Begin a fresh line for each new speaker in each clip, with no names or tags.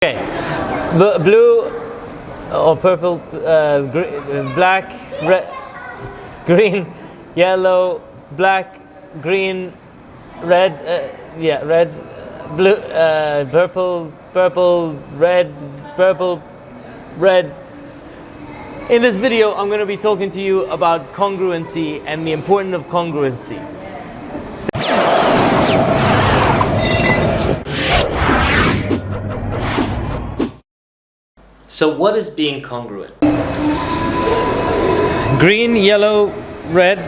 Okay, blue or purple, black, red, green, yellow, black, green, red, red, blue, purple, red, purple, red. In this video, I'm going to be talking to you about congruency and the importance of congruency. So what is being congruent? Green, yellow, red,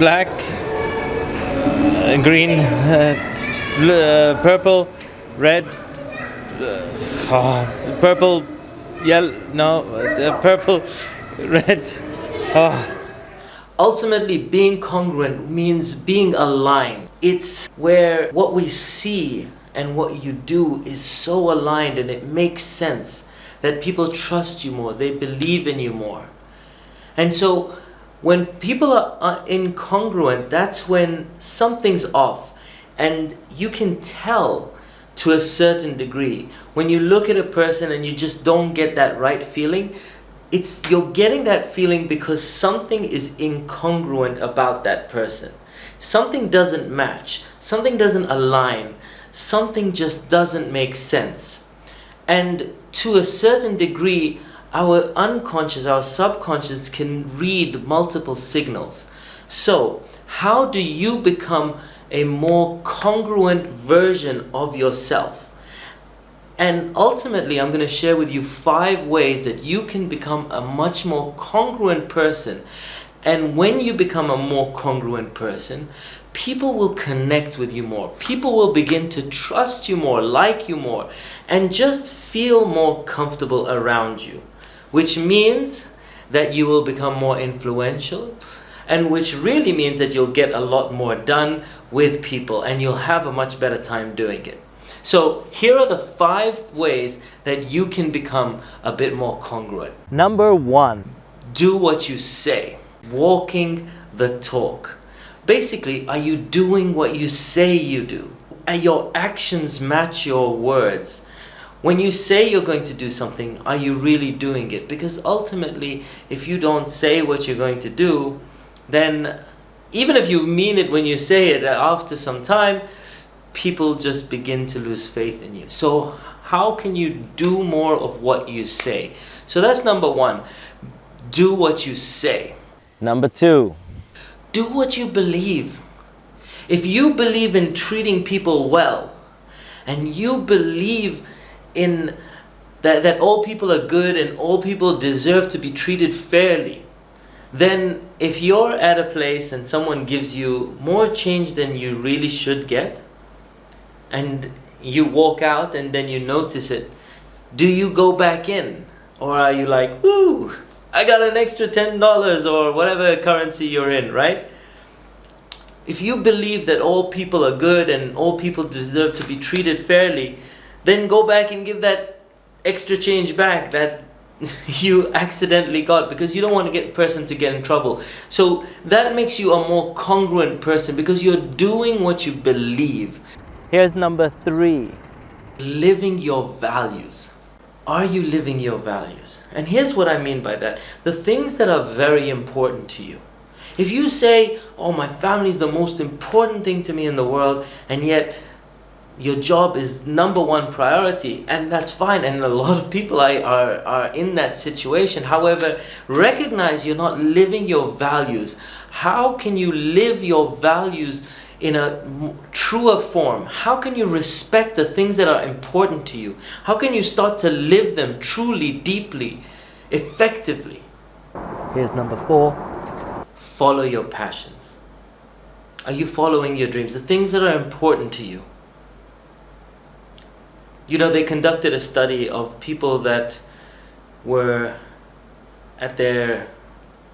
black, green, purple, red, purple, yellow, no, purple, red. Ultimately, being congruent means being aligned. It's where what we see and what you do is so aligned and it makes sense. That people trust you more, they believe in you more. And so when people are incongruent, that's when something's off. And you can tell to a certain degree. When you look at a person and you just don't get that right feeling, you're getting that feeling because something is incongruent about that person. Something doesn't match, something doesn't align, something just doesn't make sense. And to a certain degree, our unconscious, our subconscious can read multiple signals. So, how do you become a more congruent version of yourself? And ultimately, I'm going to share with you 5 ways that you can become a much more congruent person. And when you become a more congruent person, people will connect with you more. People will begin to trust you more, like you more, and just feel more comfortable around you. Which means that you will become more influential, and which really means that you'll get a lot more done with people and you'll have a much better time doing it. So here are the 5 ways that you can become a bit more congruent. Number 1, do what you say. Walking the talk. Basically, are you doing what you say you do? Are your actions match your words? When you say you're going to do something, are you really doing it? Because ultimately, if you don't say what you're going to do, then even if you mean it when you say it, after some time, people just begin to lose faith in you. So how can you do more of what you say? So that's number 1. Do what you say. Number 2. Do what you believe. If you believe in treating people well, and you believe in that all people are good and all people deserve to be treated fairly, then if you're at a place and someone gives you more change than you really should get, and you walk out and then you notice it, do you go back in? Or are you like, woo, I got an extra $10 or whatever currency you're in, right? If you believe that all people are good and all people deserve to be treated fairly, then go back and give that extra change back that you accidentally got, because you don't want to get a person to get in trouble. So that makes you a more congruent person because you're doing what you believe. Here's number 3. Living your values. Are you living your values? And here's what I mean by that. The things that are very important to you. If you say, oh, my family is the most important thing to me in the world, and yet your job is number 1 priority, and that's fine, and a lot of people are in that situation. However, recognize you're not living your values. How can you live your values in a truer form? How can you respect the things that are important to you? How can you start to live them truly, deeply, effectively? Here's number 4. Follow your passions. Are you following your dreams? The things that are important to you. You know, they conducted a study of people that were at their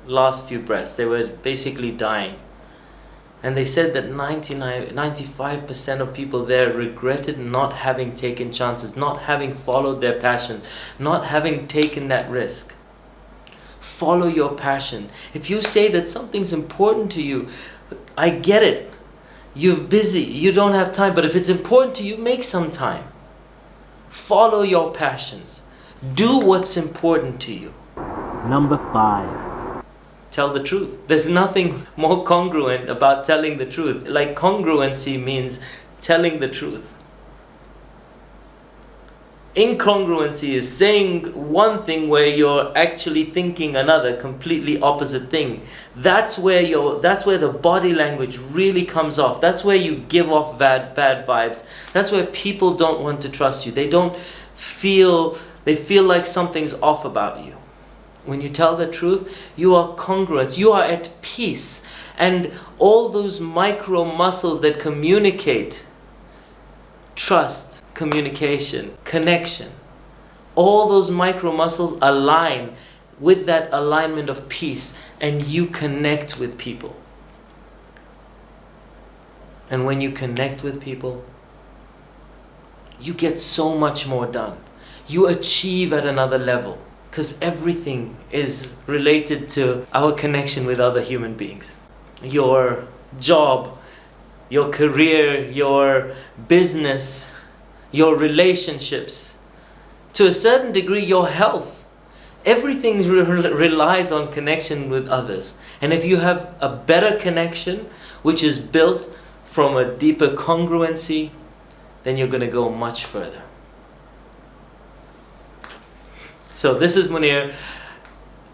last few breaths. They were basically dying. And they said that 95% of people there regretted not having taken chances, not having followed their passion, not having taken that risk. Follow your passion. If you say that something's important to you, I get it. You're busy, you don't have time, but if it's important to you, make some time. Follow your passions. Do what's important to you.
Number 5.
Tell the truth. There's nothing more congruent about telling the truth. Like, congruency means telling the truth. Incongruency is saying one thing where you're actually thinking another, completely opposite thing. That's where the body language really comes off. That's where you give off bad vibes. That's where people don't want to trust you. They feel like something's off about you. When you tell the truth, you are congruent. You are at peace. And all those micro muscles that communicate trust, communication, connection, all those micro muscles align with that alignment of peace, and you connect with people. And when you connect with people, you get so much more done. You achieve at another level, because everything is related to our connection with other human beings. Your job, your career, your business, your relationships, to a certain degree your health. Everything relies on connection with others. And if you have a better connection, which is built from a deeper congruency, then you're going to go much further. So this is Muneer,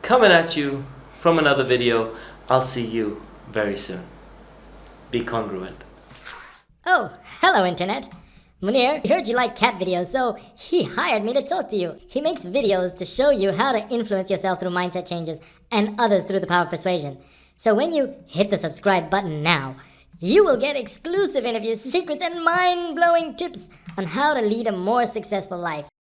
coming at you from another video. I'll see you very soon. Be congruent.
Oh, hello internet. Muneer heard you like cat videos, so he hired me to talk to you. He makes videos to show you how to influence yourself through mindset changes and others through the power of persuasion. So when you hit the subscribe button now, you will get exclusive interviews, secrets, and mind-blowing tips on how to lead a more successful life.